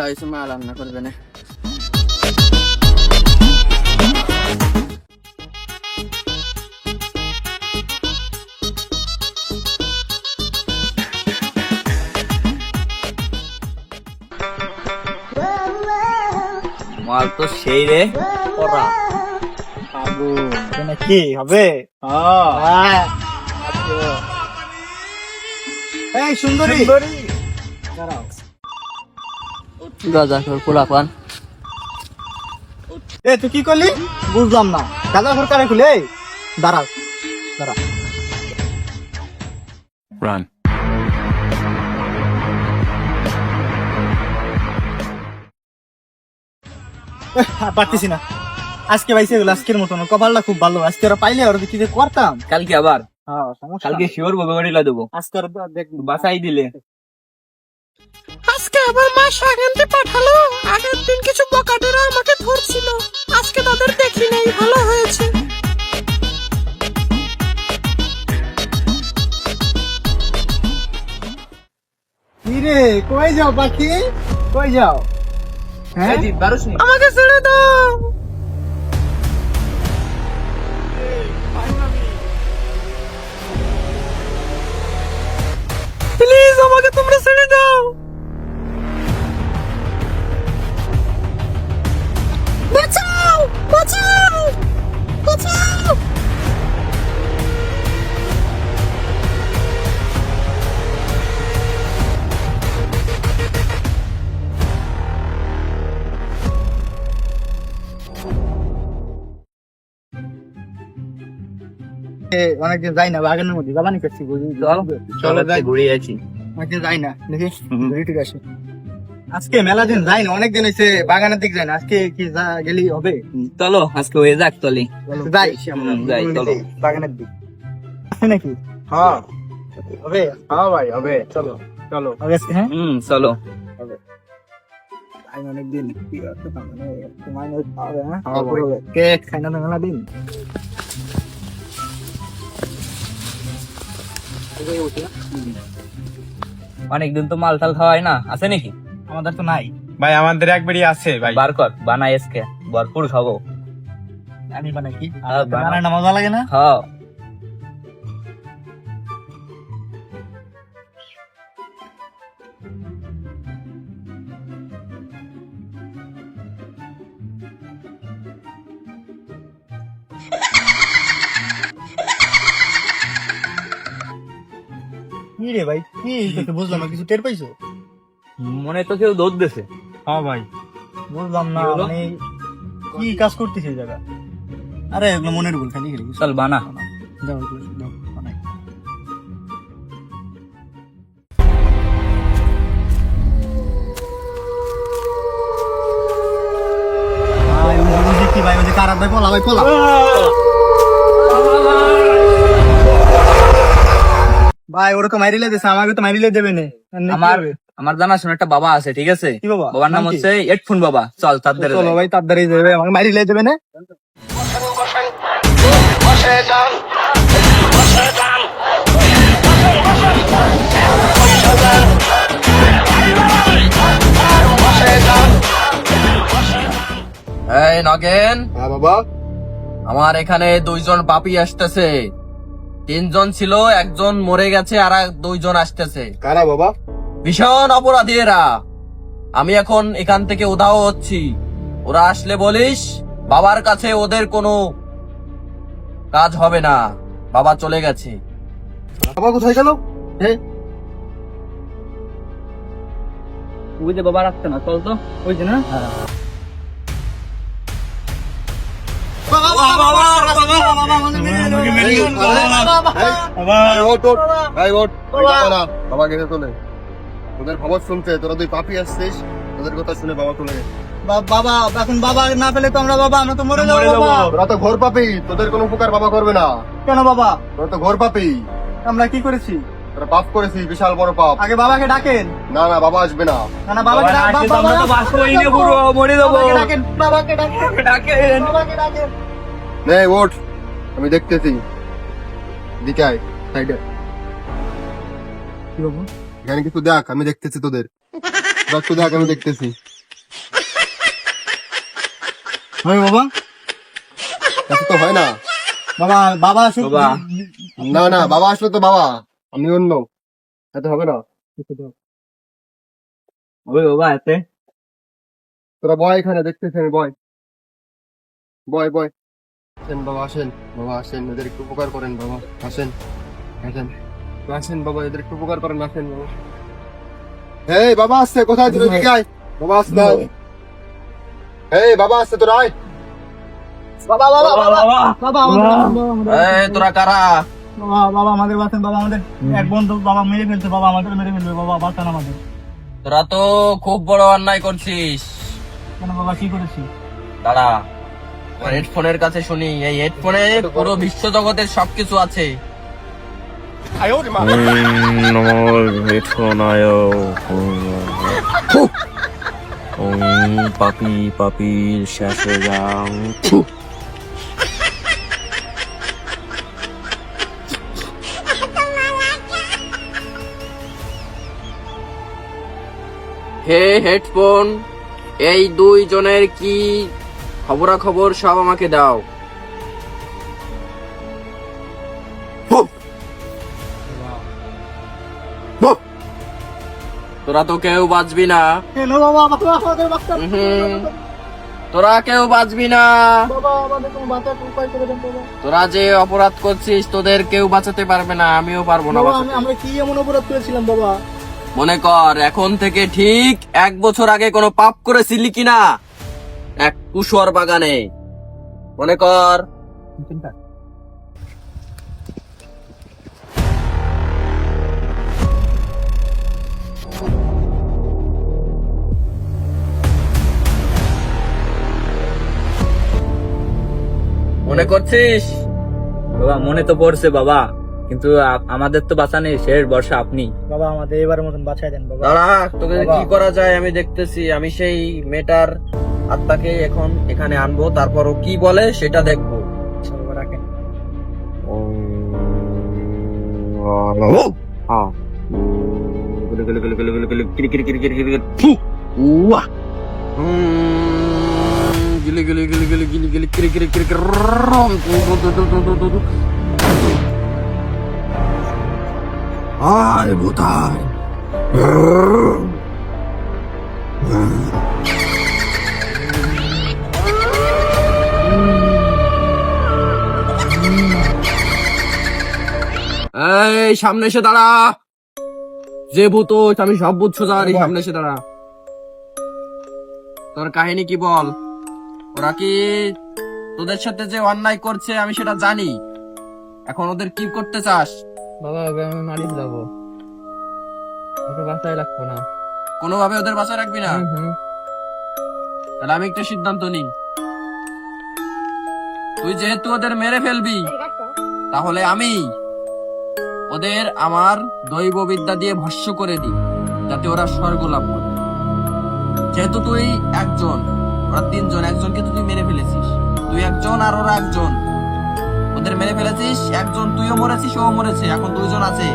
বেলা হয়েছে, মা রান্না করবে না। মাল তো সেই রে ওরা কি হবে? এই সুন্দরী, গাজা খোর পোলা পান। এ তুই কি করলি? বুঝলাম না। গাঁজা খোর কারে খুলে? দাঁড়া দাঁড়া। Run. পারতেছি না আজকে পাইছে এগুলো, আজকের মতন কপালটা খুব ভালো। আজকে ওরা পাইলে ওরা কি যে করতাম। কালকে আবার সমস্যা কালকে নাই। শিওর ববে গড়িলা দেবো। আজকে ওরা দেখ বাসাই দিলে আজকে আবার মা শাক আনতে পাঠালো। আগের দিন কিছু বকাটেরা আমাকে ধরছিল, আজকে তাদের দেখি নেই, ভালো হয়েছে। কি রে, কই যাও পাখি? কই যাও? হ্যাঁ আমাকে ছেড়ে দাও। প্লিজ আমাকে তোমরা ছেড়ে দাও। বাঁচাও বাঁচাও বাঁচাও। অনেকদিন যাই না, বাগানের মধ্যে জ্বালানি করছি। চলো যাই ঘুরে আছি। অনেকদিন যাই না, দেখি ঠিক আছে। আজকে মেলা দিন যাই না, অনেকদিন হয়েছে বাগানের দিক যাই না। আজকে কি গেলি হবে? চলো আজকে হয়ে যাক চলি। যাই যাই, চলো। বাগানের দিক নাকি? হ্যাঁ হবে? হ্যাঁ ভাই হবে, চলো চলো। হবে আজকে, হ্যাঁ চলো। আমি অনেকদিন তোমার হবে, হ্যাঁ হ্যাঁ ভাই। কেক খাই না তো মেলা দিন। অনেকদিন তো মাল টাল খাওয়াই না, আছে নাকি? আমাদের তো নাই ভাই আমাদের একবারই আছে ভাই। বার কর, বানাই আজকে ভরপুর খাবো। আমি বানাই কি? হ্যাঁ, বানাও। বানাই না, মজা লাগে না? খাও। কি রে ভাই, কি তোকে বুঝলাম না, কিছু টের পাইছো? মনে তো কেউ দৌড় দিছে। হ্যাঁ ভাই। বুঝলাম না, কি হলো? মানে কি কাজ করতেছে এই জায়গা? আরে এগুলো মনের ভুল, খালি খালি চল বানা। যাও এগুলো দাও, বানাই। ভাই, ওই যে কি ভাই, ওই যে কারাত ভাই, পলা ভাই, পলা। ভাই ওরকম মাইরিলে দিছে, আমাকে তো মাইরিলে দেবে না। আমার আমার জানাশোনা একটা বাবা আছে, ঠিক আছে? কি বাবা? বাবার নাম নাম কি? হচ্ছে হেডফোন বাবা। চল তার দ্বারা চলো যাই। ভাই, তার দ্বারাই দেবে, আমাকে মাইরিলে দেবে না। এই নগেন, হ্যাঁ বাবা। আমার এখানে দুইজন পাপি আসতেছে। তিনজন ছিল, একজন মরে গেছে, আর দুইজন আসতেছে। কারা বাবা? ভীষণ অপরাধী এরা। আমি এখন এখান থেকে উধাও হচ্ছি। ওরা আসলে বলিস বাবার কাছে ওদের কোনো কাজ হবে না, বাবা চলে গেছে। বাবা কোথায় গেল? তুই যে বাবা রাখতে না, চল তো। ওই যে না, বাবা গেছে চলে। তোদের খবর শুনছে, তোরা দুই পাপি আসছিস, তোদের কথা শুনে বাবা চলে গেছে। বাবা এখন বাবা না পেলে তো আমরা তো মরে যাবো বাবা। তোরা তো ঘোর পাপি, তোদের কোনো উপকার বাবা করবে না। কেন বাবা? তোরা তো ঘোর পাপি, আমরা কি করেছি? তোরা পাপ করেছিস, বিশাল বড় পাপ। আগে বাবাকে ডাকেন। না না, বাবা আসবে না। না না, বাবাকে মরে যাবো। ডাকেন, বাবাকে ডাকেন, বাবাকে ডাকেন। নে ওঠ, আমি দেখতেছি। দিকে আয়, সাইডে। কি বাবু? এখানে কিছু দেখ, আমি দেখতেছি তোদের। একটু দেখ, আমি দেখতেছি। হয় বাবা? এত তো হয় না। বাবা বাবা আসুক। বাবা। না না, বাবা আসলে তো বাবা, আমি অন্য, এত হবে না। ওই বাবা এতে তোরা বয় এখানে, দেখতেছি আমি, বয় বয় বয়। আসেন বাবা, আসেন বাবা, আসেন, এদের একটু উপকার করেন বাবা, আসেন আসেন আসেন বাবা, এদের একটু উপকার করেন, আসেন বাবা। এই বাবা আসছে, কোথায় তুই? এদিকে আয়। বাবা আসছে, এই বাবা আসছে, তোরা আয়। বাবা বাবা বাবা বাবা এই তোরা কারা? বাবা বাবা আমাদের বাঁচান বাবা, আমাদের এক বন্ধু বাবা মেরে ফেলছে বাবা, আমাদের মেরে ফেলবে বাবা, বাঁচান আমাদের। তোরা তো খুব বড় অন্যায় করছিস। কেন বাবা, কি করেছি? দাঁড়া, আমার হেডফোনের কাছে শুনি। এই হেডফোনে পুরো বিশ্ব জগতের সবকিছু আছে। পাপি পাপি শেষ হয়ে যাও। হে হেডফোন, এই দুইজনের কি খবরাখবর সব আমাকে দাও। তোরা তো কেউ বাঁচবি না। কেন বাবা, বাবা আমাদের বাঁচান তোরা কেউ বাঁচবি না। বাবা, আমাদের কোনো বাঁচার উপায় করে দেন বাবা। তোরা যে অপরাধ করছিস তোদের কেউ বাঁচাতে পারবে না, আমিও পারবো না বাবা বাঁচাতে। আমরা কি এমন অপরাধ করেছিলাম বাবা? মনে কর এখন থেকে ঠিক 1 বছর আগে কোনো পাপ করেছিলি কিনা, এক কুশোর বাগানে। মনে কর। মনে করছিস? বাবা মনে তো পড়ছে বাবা, কিন্তু আমাদের তো বাঁচা নেই, শেষ বর্ষা আপনি। বাবা আমাদের এবারের মতন বাঁচাই দেন বাবা। দাঁড়া, তোকে বাবা। কি করা যায় আমি দেখতেছি। আমি সেই মেয়েটার আত্মাকে এখন এখানে আনবো, তারপর ও কি বলে সেটা দেখবো। আচ্ছা বাবা, রাখেন। গিলি গিলি গিলি গিলি গিলি গিলি কিরি কিরি কিরি কিরি রম। আয় ভূতায়। এই সামনে এসে দাঁড়া। যে ভূত, আমি সব ভূত সোজা, এই সামনে এসে দাঁড়া। তোর কাহিনী কি বল? ওরা কি তোদের সাথে যে অন্যায় করছে আমি সেটা জানি, এখন ওদের কি করতে চাস? বাবা আমি মারি যাবো, ওকে বাঁচাই রাখবো না। কোনোভাবে ওদের বাঁচায় রাখবি না? তাহলে আমি একটা সিদ্ধান্ত নিই। তুই যেহেতু ওদের মেরে ফেলবি, তাহলে আমি ওদের আমার দৈব বিদ্যা দিয়ে ভস্য করে দিই, যাতে ওরা স্বর্গ লাভ করে। যেহেতু তুই একজন, ওরা 3 জন, একজনকে তুই মেরে ফেলেছিস, তুই একজন আর ওরা একজন, ওদের মেরে ফেলেছিস। একজন তুইও মরেছিস, ও মরেছে, এখন 2 জন আছে।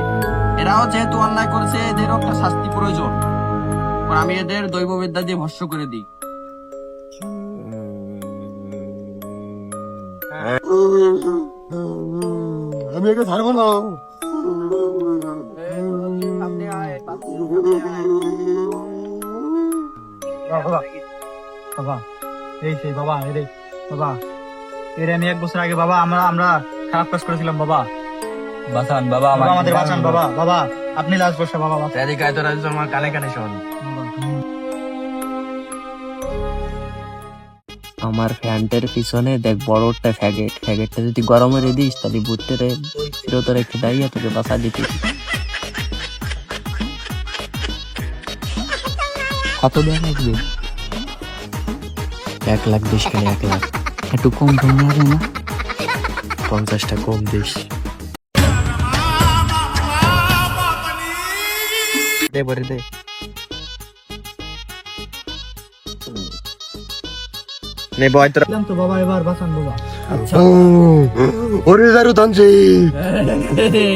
এরাও যেহেতু অন্যায় করেছে, এদেরও একটা শাস্তি প্রয়োজন। আমি এদের দৈব বিদ্যা দিয়ে ভস্য করে দিই। আমি একে ছাড়বো না। বাবা বাবা, এই সেই বাবা, এরে বাবা, এর আমি 1 বছর আগে বাবা আমরা খারাপ কাজ করেছিলাম বাবা। বাঁচান বাবা, বাবা আমাদের বাঁচান বাবা। বাবা আপনি লাস্ট বর্ষা বাবা, বাঁচান। এদিকে তোরা আমার কানে কানে শোন। আমার ফ্যানটার পিছনে দেখ বড় একটা ফ্যাগেট, ফ্যাগেটটা যদি গরমে দিস তাহলে ভূতটারে চিরতরে রেখে দাঁড়িয়ে তোকে বাঁচা দিতে। কত দেওয়া লাগবে? 1 লাখ দিস, কেন 1 লাখ? একটু কম কম হবে না? 50টা কম দিস। দে বরে দে। নে বয় তোরা। তো বাবা এবার বাঁচান বাবা। ওরে জারু তানছি,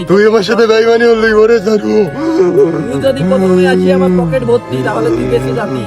তুই আমার সাথে বেইমানি হলি। ওরে জারু, তুই যদি প্রথমে আসি আমার পকেট ভর্তি, তাহলে তুই বেঁচে যাবি।